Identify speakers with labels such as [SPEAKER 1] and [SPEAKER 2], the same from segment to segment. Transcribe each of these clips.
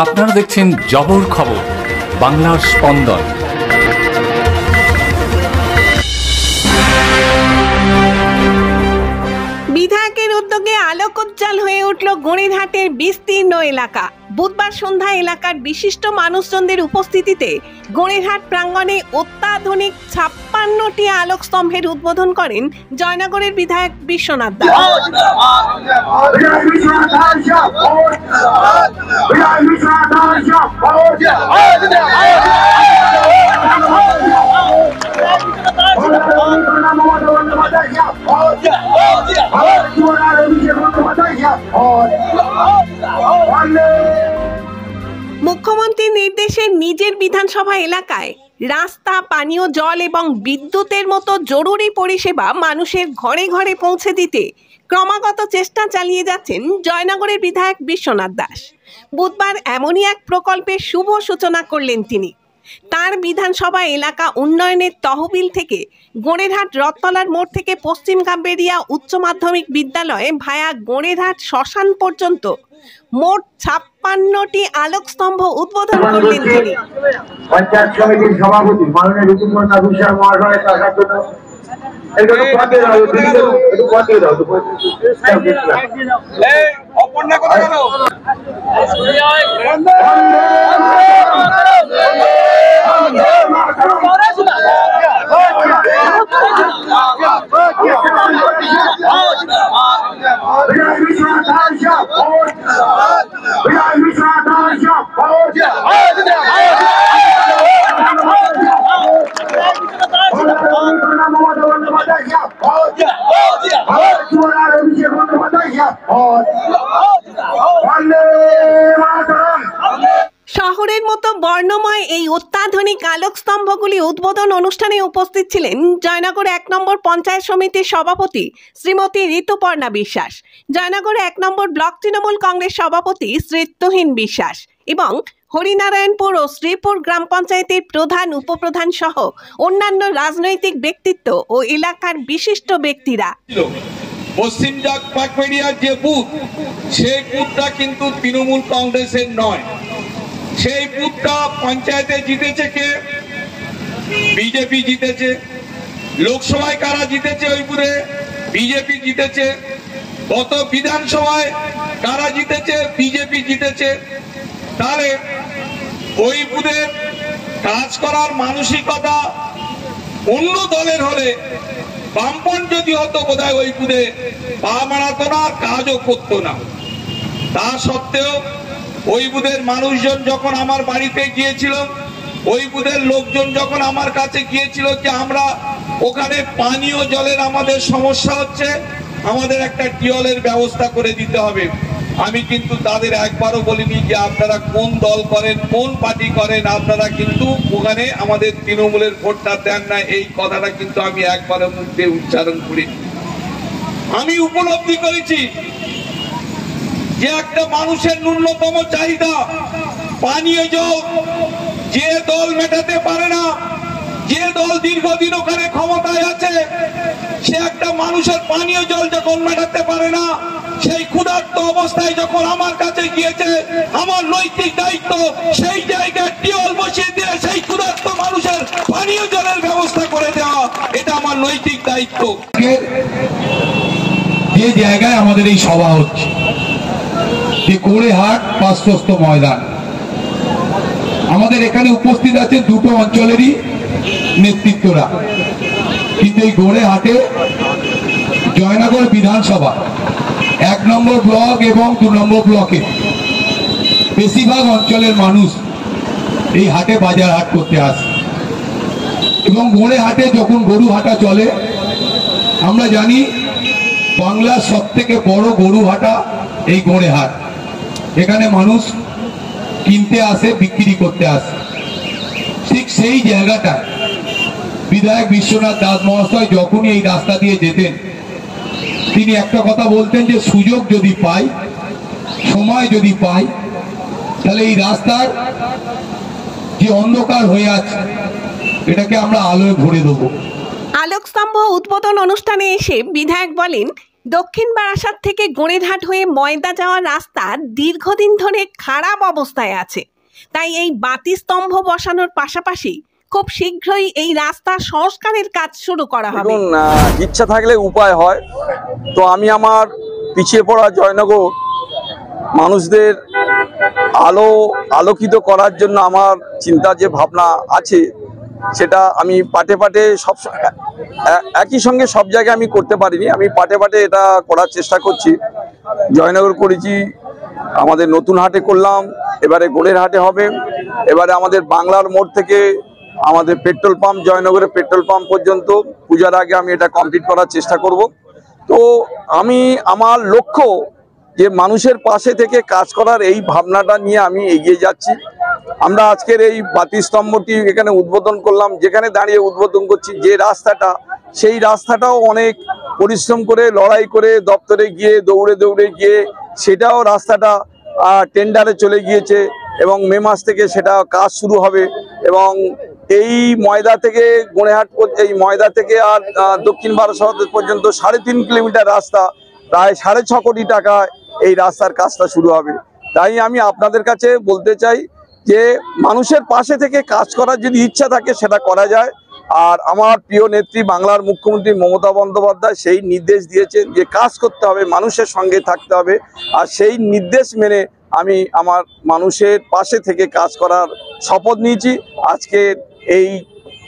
[SPEAKER 1] আপনারা দেখছেন জবর খবর, বাংলার স্পন্দন।
[SPEAKER 2] বিধায়কের উদ্যোগে আলোকোজ্জ্বল হয়ে উঠল গড়িরহাটের বিস্তীর্ণ এলাকা। বুধবার সন্ধ্যায় এলাকার বিশিষ্ট মানুষজনদের উপস্থিতিতে গড়িরহাট প্রাঙ্গণে অত্যাধুনিক 56টি আলোকস্তম্ভের উদ্বোধন করেন জয়নগরের বিধায়ক বিশ্বনাথ দাস। মুখ্যমন্ত্রীর নির্দেশে নিজের বিধানসভা এলাকায় রাস্তা, পানীয় জল এবং বিদ্যুতের মতো জরুরি পরিষেবা মানুষের ঘরে ঘরে পৌঁছে দিতে ক্রমাগত চেষ্টা চালিয়ে যাচ্ছেন জয়নগরের বিধায়ক বিশ্বনাথ দাস। বুধবার এমনই এক প্রকল্পের শুভ সূচনা করলেন তিনি। তার বিধানসভা এলাকা উন্নয়নের তহবিল থেকে গড়িরহাট রথতলার মোড় থেকে পশ্চিম গাম্বেরিয়া উচ্চ মাধ্যমিক বিদ্যালয়ে ভায়া গড়িরহাট শ্মশান পর্যন্ত মোট 56টি আলোকস্তম্ভ উদ্বোধন করলেন তিনি।
[SPEAKER 3] পঞ্চায়েত সমিতির সভাপতি মাননীয় ঋতুপর্ণা বিশ্বাস মহাশয়ের টাকার জন্য
[SPEAKER 2] শহরের মতো বর্ণময় এই অত্যাধুনিক আলোকস্তম্ভগুলি উদ্বোধন অনুষ্ঠানে উপস্থিত ছিলেন জয়নগর 1 নম্বর পঞ্চায়েত সমিতির সভাপতি শ্রীমতী ঋতুপর্ণা বিশ্বাস, জয়নগর 1 নম্বর ব্লক তৃণমূল কংগ্রেস সভাপতি শ্রী তুহিন বিশ্বাস এবং হরিনারায়ণপুর ও শ্রীপুর গ্রাম পঞ্চায়েতের প্রধান, উপপ্রধান সহ অন্যান্য রাজনৈতিক ব্যক্তিত্ব ও এলাকার বিশিষ্ট ব্যক্তিরা।
[SPEAKER 4] পশ্চিম বাগবেড়িয়ার যে বুথ, সেই বুথটা কিন্তু তৃণমূল কংগ্রেসের নয়। সেই বুথটা পঞ্চায়েতে জিতেছে কে? বিজেপি জিতেছে। লোকসভায় কারা জিতেছে? ওই বুথে বিজেপি জিতেছে। গত বিধানসভায় কারা জিতেছে? বিজেপি জিতেছে। তাহলে ওই বুথে কাজ করার মানসিকতা অন্য দলের হলে, বামপন্থ যদি হতো বোধহয় ওই বুথে পা মারাতো না, কাজও করতো না। তা সত্ত্বেও ওই বুথের মানুষজন যখন আমার বাড়িতে গিয়েছিল, ওই বুথের লোকজন যখন আমার কাছে গিয়েছিল যে আমরা ওখানে পানীয় জলের আমাদের সমস্যা হচ্ছে, আমাদের একটা টিউবওয়েলের ব্যবস্থা করে দিতে হবে, আমি কিন্তু তাদের একবারও বলিনি যে আপনারা কোন দল করেন, কোন পার্টি করেন, আপনারা কিন্তু ওখানে আমাদের তৃণমূলের ভোটটা দেন না, এই কথাটা কিন্তু আমি একবারও মুখ দিয়ে উচ্চারণ করিনি। আমি উপলব্ধি করেছি যে একটা মানুষের ন্যূনতম চাহিদা পানীয় জল যে দল মেটাতে পারে না, যে দল দীর্ঘদিন ওখানে ক্ষমতায় আছে, সে একটা মানুষের পানীয় জল যখন মেটাতে পারে না, সেই ক্ষুধার্ত অবস্থায় যখন আমার কাছে গিয়েছে, আমার নৈতিক দায়িত্ব সেই জায়গায় টিউবওয়েল বসিয়ে দিয়ে সেই ক্ষুধার্ত মানুষের পানীয় জলের ব্যবস্থা করে দেওয়া, এটা আমার নৈতিক দায়িত্ব।
[SPEAKER 5] যে জায়গায় আমাদের এই সভা হচ্ছে, যে গড়িরহাট পাঁচস্থ ময়দান, আমাদের এখানে উপস্থিত আছে দুটো অঞ্চলেরই নেতৃত্বরা, কিন্তু এই গড়িরহাটে জয়নগর বিধানসভা 1 নম্বর ব্লক এবং 2 নম্বর ব্লকে বেশিরভাগ অঞ্চলের মানুষ এই হাটে বাজার হাট করতে আসে। এবং গড়িরহাটে যখন গরু হাটা চলে, আমরা জানি বাংলার সব থেকে বড় গরু হাটা এই গড়িরহাট। এখানে মানুষ কিনতে আসে, বিক্রি করতে আসে। ঠিক সেই জায়গাটা বিধায়ক বিশ্বনাথ দাস মহাশয় যখনই এই রাস্তা দিয়ে যেতেন, তিনি একটা কথা বলতেন যে সুযোগ যদি পাই, সময় যদি পাই, তাহলে এই রাস্তার যে অন্ধকার হয়ে আছে এটাকে আমরা আলোয় ভরে দেবো।
[SPEAKER 2] আলোকস্তম্ভ উদ্বোধন অনুষ্ঠানে এসে বিধায়ক বলেন, দক্ষিণ বারাসাত থেকে গড়েরহাট হয়ে ময়দা যাওয়ার রাস্তা দীর্ঘদিন ধরে খারাপ অবস্থায় আছে, তাই এই বাতিস্তম্ভ বসানোর পাশাপাশি খুব শীঘ্রই এই রাস্তা সংস্কারের কাজ শুরু করা হবে।
[SPEAKER 6] ইচ্ছা থাকলে উপায় হয়। তো আমি আমার পিছিয়ে পড়া জয়নগর মানুষদের আলোকিত করার জন্য আমার চিন্তা যে ভাবনা আছে, সেটা আমি পাটে পাটে সব একই সঙ্গে সব জায়গায় আমি করতে পারিনি। আমি পাটে পাটে এটা করার চেষ্টা করছি। জয়নগর করেছি, আমাদের নতুন হাটে করলাম, এবারে গড়েরহাটে হবে, এবারে আমাদের বাংলার মোড় থেকে আমাদের পেট্রোল পাম্প, জয়নগরের পেট্রোল পাম্প পর্যন্ত পূজার আগে আমি এটা কমপ্লিট করার চেষ্টা করব। তো আমার লক্ষ্য যে মানুষের পাশে থেকে কাজ করার এই ভাবনাটা নিয়ে আমি এগিয়ে যাচ্ছি। আমরা আজকের এই বাতিস্তম্ভটি এখানে উদ্বোধন করলাম, যেখানে দাঁড়িয়ে উদ্বোধন করছি যে রাস্তাটা, সেই রাস্তাটাও অনেক পরিশ্রম করে লড়াই করে দপ্তরে গিয়ে দৌড়ে গিয়ে সেটাও রাস্তাটা টেন্ডারে চলে গিয়েছে এবং মে মাস থেকে সেটা কাজ শুরু হবে। এবং এই ময়দা থেকে গড়েরহাট, এই ময়দা থেকে আর দক্ষিণ বারাসাত পর্যন্ত 3.5 কিলোমিটার রাস্তা, প্রায় 6.5 কোটি টাকায় এই রাস্তার কাজটা শুরু হবে। তাই আমি আপনাদের কাছে বলতে চাই যে মানুষের পাশে থেকে কাজ করার যদি ইচ্ছা থাকে সেটা করা যায়। আর আমার প্রিয় নেত্রী বাংলার মুখ্যমন্ত্রী মমতা বন্দ্যোপাধ্যায় সেই নির্দেশ দিয়েছেন যে কাজ করতে হবে, মানুষের সঙ্গে থাকতে হবে। আর সেই নির্দেশ মেনে আমি আমার মানুষের পাশে থেকে কাজ করার শপথ নিয়েছি। আজকে এই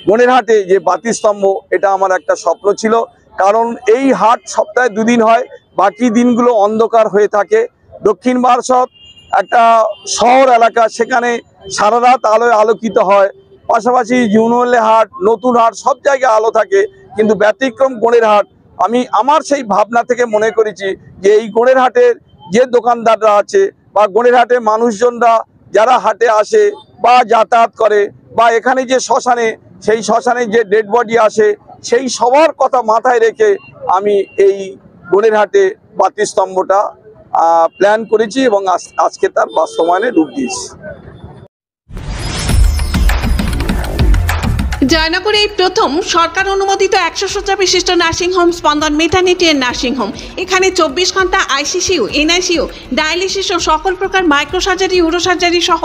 [SPEAKER 6] গড়েরহাটে যে বাতিস্তম্ভ, এটা আমার একটা স্বপ্ন ছিল, কারণ এই হাট সপ্তাহে 2 দিন হয়, বাকি দিনগুলো অন্ধকার হয়ে থাকে। দক্ষিণ বারাসাত একটা শহর এলাকা, সেখানে সারা রাত আলোয় আলোকিত হয়। পাশাপাশি ইউনিয়ন হাট, নতুন হাট, সব জায়গায় আলো থাকে, কিন্তু ব্যতিক্রম গড়েরহাট। আমি আমার সেই ভাবনা থেকে মনে করেছি যে এই গড়েরহাটের যে দোকানদাররা আছে বা গড়েরহাটে মানুষজনরা যারা হাটে আসে বা যাতায়াত করে, বা এখানে যে শ্মশানে, সেই শ্মশানে যে ডেড বডি আসে, সেই সবার কথা মাথায় রেখে আমি এই গড়েরহাটে বাতিস্তম্ভটা প্ল্যান করেছি এবং আজকে তার বাস্তবায়নে রূপ দিয়েছি।
[SPEAKER 2] জয়নগরে এই প্রথম সরকার অনুমোদিত 100 শয্যা বিশিষ্ট নার্সিংহোম স্পন্দন মেটার্নিটি এন্ড নার্সিংহোম। এখানে 24 ঘন্টা আইসিসিউ, এনআইসিউ, ডায়ালিসিস ও সকল প্রকার মাইক্রোসার্জারি, ইউরোসার্জারি সহ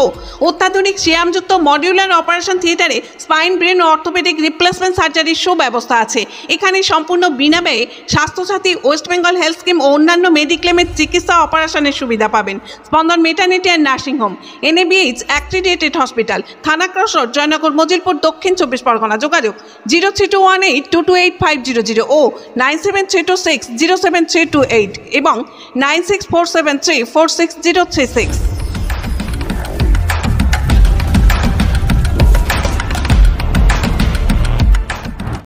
[SPEAKER 2] অত্যাধুনিক সিয়ামযুক্ত মডিউলার অপারেশন থিয়েটারে স্পাইন, ব্রেন ও অর্থোপেডিক রিপ্লেসমেন্ট সার্জারির সুব্যবস্থা আছে। এখানে সম্পূর্ণ বিনামূল্যে Swasthya Sathi, West Bengal health scheme ও অন্যান্য মেডিক্লেমের চিকিৎসা অপারেশনের সুবিধা পাবেন। Spandan maternity and nursing home, NABH accredited hospital, Thana cross road, Joynagar, Majilpur, Dakshin 24 Pargana. যোগাযোগ 0321822850 ও 9732607328 এবং 9647346036।